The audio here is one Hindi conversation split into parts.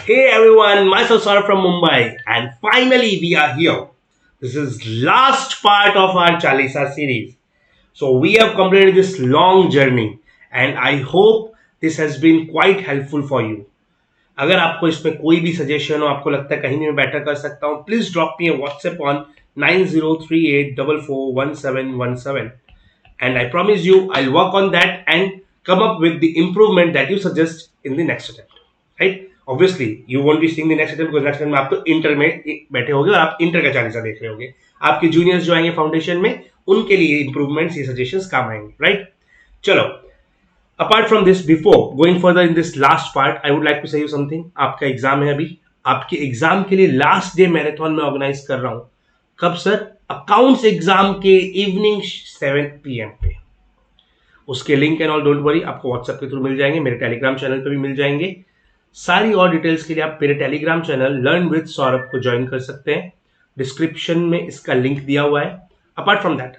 Hey everyone, myself Saurabh from Mumbai, and finally we are here. This is last part of our Chalisa series. So we have completed this long journey, and I hope this has been quite helpful for you. अगर आपको इसमें कोई भी सजेशन हो, आपको लगता है कहीं मैं बेटर कर सकता हूँ, please drop me a WhatsApp on 9038441717, and I promise you I'll work on that and come up with the improvement that you suggest in the next attempt. Right? Obviously you won't be seeing the next attempt because next attempt में आप तो इंटर में बैठे होगे और आप इंटर का चालीसा देख रहे होगे. आपके जूनियर्स जो आएंगे फाउंडेशन में उनके लिए इंप्रूवमेंट्स ये सजेशंस काम आएंगे. राइट? चलो, apart from this, before going further in this last part, I would like to say you something. आपका एग्जाम है अभी. आपके एग्जाम के लिए लास्ट डे मैराथन में ऑर्गेनाइज कर रहा हूं. कब सर? अकाउंट्स एग्जाम के इवनिंग 7 PM पे. उसके link and all don't worry, आपको व्हाट्सएप के थ्रू मिल जाएंगे, मेरे टेलीग्राम चैनल पे भी मिल जाएंगे. सारी और डिटेल्स के लिए आप मेरे Telegram channel learn with Saurabh को ज्वाइन कर सकते हैं. डिस्क्रिप्शन में इसका लिंक दिया हुआ है. अपार्ट फ्रॉम दैट,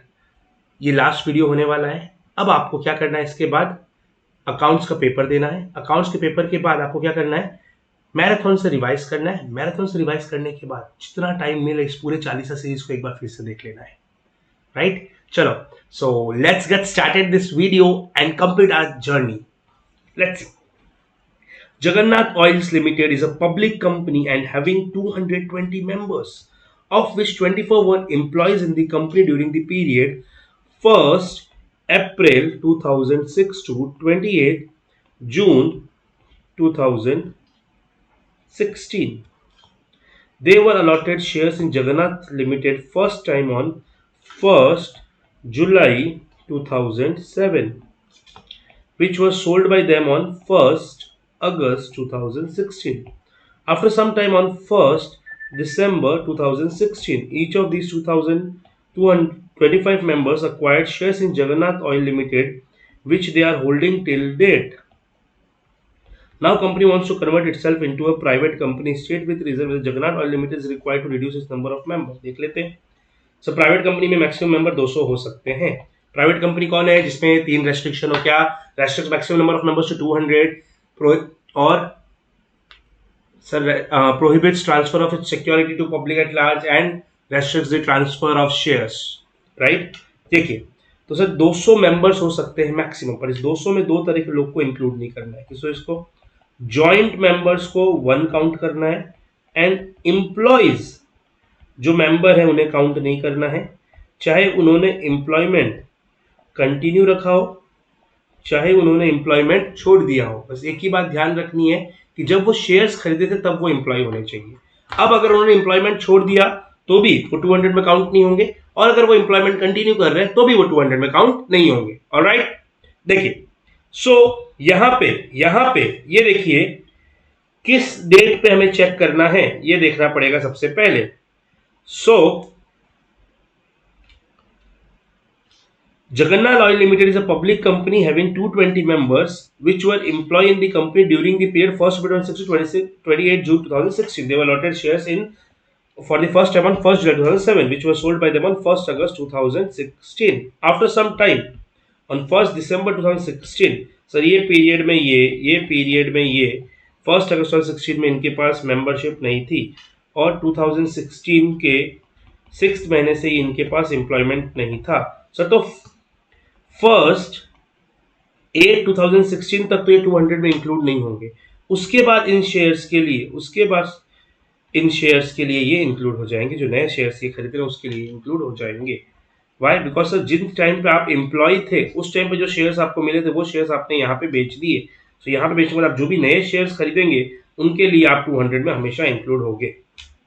ये लास्ट वीडियो होने वाला है. अब आपको क्या करना है, इसके बाद अकाउंट्स का पेपर देना है. अकाउंट्स के पेपर के बाद आपको क्या करना है, मैराथन से रिवाइज करना है. मैराथन से रिवाइज करने के बाद जितना टाइम मिले इस पूरे 40 सीरीज को एक बार फिर से देख लेना है. राइट? चलो, so let's get started this video and complete our journey. Let's see. Jagannath Oils Limited is a public company and having 220 members, of which 24 were employees in the company during the period 1st April 2006 to 28th June 2016. They were allotted shares in Jagannath Limited first time on 1st July 2007, which was sold by them on 1st August 2016. After some time on 1st December 2016, each of these 2,225 members acquired shares in Jagannath Oil Limited, which they are holding till date. Now company wants to convert itself into a private company. State with reason whether Jagannath Oil Limited is required to reduce its number of members. देख लेते हैं. सो प्राइवेट कंपनी में मैक्सिमम मेंबर 200 हो सकते हैं. प्राइवेट कंपनी कौन है जिसमें 3 रेस्ट्रिक्शन हो? क्या restrict maximum number of members to 200 और sir prohibits transfer of its security to public at large and restricts the transfer of shares. Right? देखिए, तो सर 200 मेंबर्स हो सकते हैं मैक्सिमम, पर इस 200 में दो तरह के लोग को इंक्लूड नहीं करना है. किसको? इसको जॉइंट मेंबर्स को 1 काउंट करना है एंड एम्प्लॉइज जो मेंबर है उन्हें काउंट नहीं करना है, चाहे उन्होंने एम्प्लॉयमेंट कंटिन्यू रखा हो चाहे उन्होंने एम्प्लॉयमेंट छोड़ दिया हो. बस एक ही बात ध्यान रखनी है कि जब वो शेयर्स खरीदे थे तब वो एम्प्लॉय होने चाहिए. अब अगर उन्होंने एम्प्लॉयमेंट छोड़ दिया तो भी वो 200 में काउंट नहीं होंगे, और अगर वो एम्प्लॉयमेंट कंटिन्यू कर रहे हैं तो भी वो 200 में काउंट नहीं होंगे. ऑलराइट? देखिए, सो यहां पे ये देखिए किस डेट पे हमें चेक करना है ये देखना पड़ेगा सबसे पहले. So, Jagannath Oil Limited is a public company having 220 members which were employed in the company during the period 1st April 2026 to 28 June 2016. They were allotted shares in for the first time on 1st July 2007, which was sold by them on 1st August 2016. After some time on 1st December 2016, sir ये पीरियड में ये 1st August 2016 में इनके पास मेंबरशिप नहीं थी और 2016 के 6th महीने से ही इनके पास एम्प्लॉयमेंट नहीं था. सर तो 1st 8 2016 तक तो ये 200 में इंक्लूड नहीं होंगे. उसके बाद इन शेयर्स के लिए ये इंक्लूड हो जाएंगे. जो नए शेयर्स ये खरीद रहे हैं उसके लिए इंक्लूड हो जाएंगे. वाई? बिकॉज सर जिन टाइम पे आप एम्प्लॉय थे उस टाइम पे जो शेयर्स आपको मिले थे वो शेयर्स आपने यहाँ पे बेच दिए. तो यहाँ पे बेचने के बाद आप जो भी नए शेयर्स खरीदेंगे उनके लिए आप 200 में हमेशा इंक्लूड होंगे.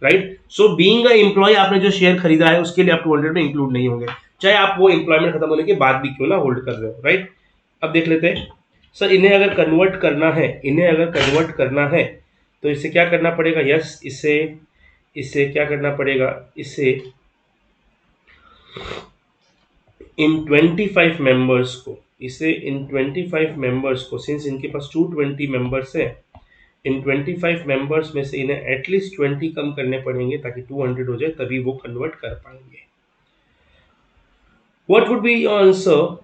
Right? So being a employ आपने जो शेयर खरीदा है उसके लिए आप 200 में इंक्लूड नहीं होंगे, चाहे आप वो एम्प्लॉयमेंट खत्म होने के बाद भी क्यों ना होल्ड कर रहे हो. राइट? अब देख लेते हैं. सर इन्हें अगर कन्वर्ट करना है तो इसे क्या करना पड़ेगा? यस, इसे क्या करना पड़ेगा? इसे इन 25 मेंबर्स को सिंस इनके पास 220 मेंबर्स है, इन 25 मेंबर्स में से इन्हें एटलीस्ट 20 कम करने पड़ेंगे ताकि 200 हो जाए, तभी वो कन्वर्ट कर पाएंगे. What would be your answer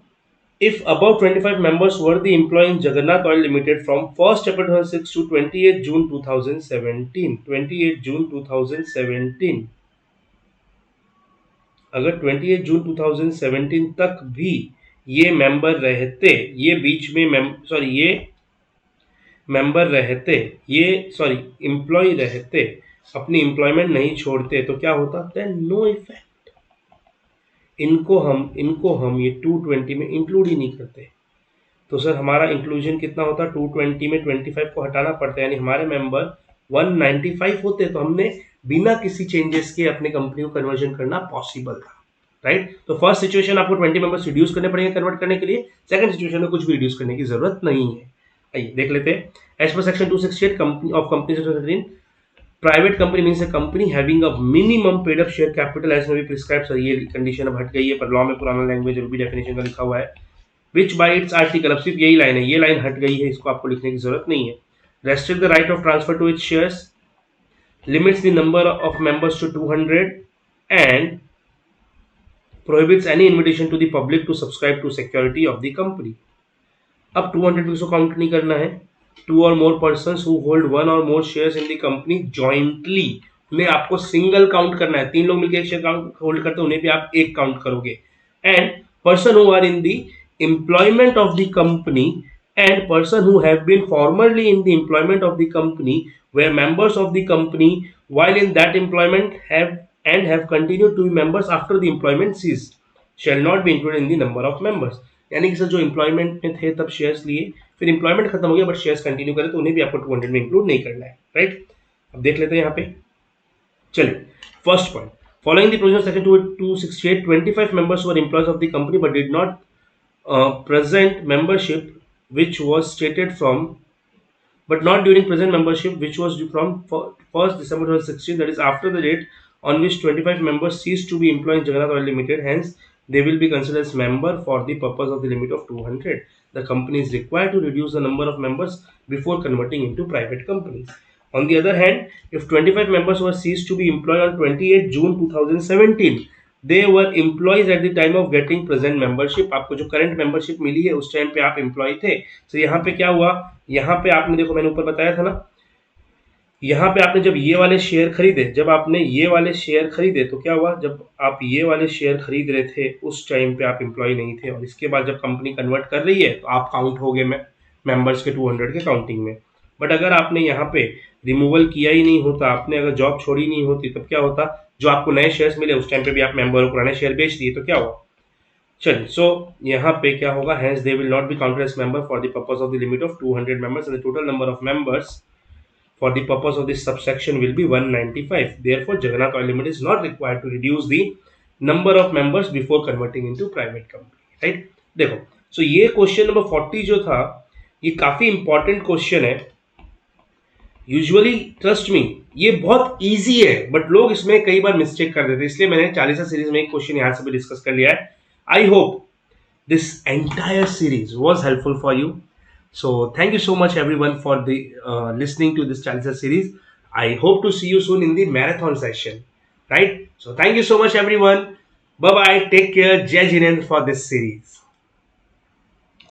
if above 25 members were the employee in Jagannath Oil Limited from 1st April 2006 to 28 June 2017, 28 June 2017, अगर 28 जून 2017 तक भी ये मेंबर रहते, ये बीच में सॉरी ये मेंबर रहते, ये सॉरी एम्प्लॉय रहते, अपनी एम्प्लॉयमेंट नहीं छोड़ते, तो क्या होता? Then no effect. इनको हम ये 220 में इंक्लूड ही नहीं करते। तो सर हमारा इंक्लूजन कितना होता? 220 में 25 को हटाना पड़ता है, यानी हमारे मेंबर 195 होते, तो हमने बिना किसी चेंजेस के अपने कंपनी को कन्वर्जन करना पॉसिबल था, राइट? तो फर्स्ट सिचुएशन आपको 20 मेंबर्स रिड्यूस करने पड़ेंगे कन्वर्ट करने के लिए, सेकंड सिचुएशन में कुछ भी रिड्यूस करने की जरूरत नहीं है। आइए देख लेते हैं। As per section 268 company of company private company means a company having a minimum paid up share capital as में भी प्रिस्क्राइब। सर ये कंडीशन अब हट गई है, पर लॉ में पुराना लैंग्वेज और भी डेफिनेशन का लिखा हुआ है। विच बाय इट्स आर्टिकल, अब सिर्फ यही लाइन है, ये लाइन हट गई है, इसको आपको लिखने की जरूरत नहीं है। Restrict the right of transfer to its shares, limits the number of members to 200 and prohibits any invitation to the public to subscribe to security of the company। अब 200 को काउंट नहीं करना है। Two or more person who hold one or more shares in the company jointly, उन्हें आपको सिंगल काउंट करना है। 3 लोग मिलकर एक शेयर होल्ड करते हैं, उन्हें भी आप एक काउंट करोगे। And person who are in the employment of the company and person who have been formerly in the employment of the company were members of the company while in that employment have continued to be members after the employment ceased shall not be included in the number of members। यानी कि सर जो एम्प्लॉयमेंट में थे तब शेयर्स लिए, फिर एम्प्लॉयमेंट खत्म हो गया बट शेयर्स कंटिन्यू करें, तो उन्हें भी आपको 200 में इंक्लूड नहीं करना है, राइट? अब देख लेते हैं यहाँ पे। चलिए first point, following the provision section 268 25 members were employees of the company but did not present membership which was stated from but not during present membership which was from 1st December 2016, that is after the date on which 25 members ceased to be employed in Jagannath Oil Limited, hence they will be considered as member for the purpose of the limit of 200। The company is required to reduce the number of members before converting into private companies। On the other hand, if 25 members were ceased to be employed on 28 June 2017, they were employees at the time of getting present membership, आपको जो करंट मेंबरशिप मिली है उस टाइम पे आप एम्प्लॉय थे। तो यहाँ पे क्या हुआ, यहाँ पे आपने देखो मैंने ऊपर बताया था ना, यहाँ पे आपने जब ये वाले शेयर खरीदे, जब आपने ये वाले शेयर खरीदे तो क्या हुआ, जब आप ये वाले शेयर खरीद रहे थे उस टाइम पे आप एम्प्लॉय नहीं थे, और इसके बाद जब कंपनी कन्वर्ट कर रही है तो आप काउंट हो गए मेंबर्स के 200 के काउंटिंग में। बट अगर आपने यहाँ पे रिमूवल किया ही नहीं होता, आपने अगर जॉब छोड़ी नहीं होती, तब क्या होता, जो आपको नए शेयर्स मिले उस टाइम पे भी आप मेंबर हो, पुराने शेयर बेच दिए तो क्या हुआ। चलिए सो यहाँ पे क्या होगा, hence they will not be counted as member for the purpose of the limit of 200 members and the total number of members for the purpose of this subsection will be 195। Therefore, Jagannath Oil Limited is not required to reduce the number of members before converting into private company, right? देखो, so ये क्वेश्चन नंबर 40 जो था, ये काफी इंपॉर्टेंट क्वेश्चन है। यूजुअली ट्रस्ट मी ये बहुत इजी है, बट लोग इसमें कई बार मिस्टेक कर देते हैं, इसलिए मैंने 40 सीरीज में एक क्वेश्चन यहाँ से भी डिस्कस कर लिया है। I hope this entire series was helpful for you। So thank you so much everyone for the listening to this Chalisa series। I hope to see you soon in the marathon session, right? So thank you so much everyone। Bye bye, take care, Jai Jinendra for this series।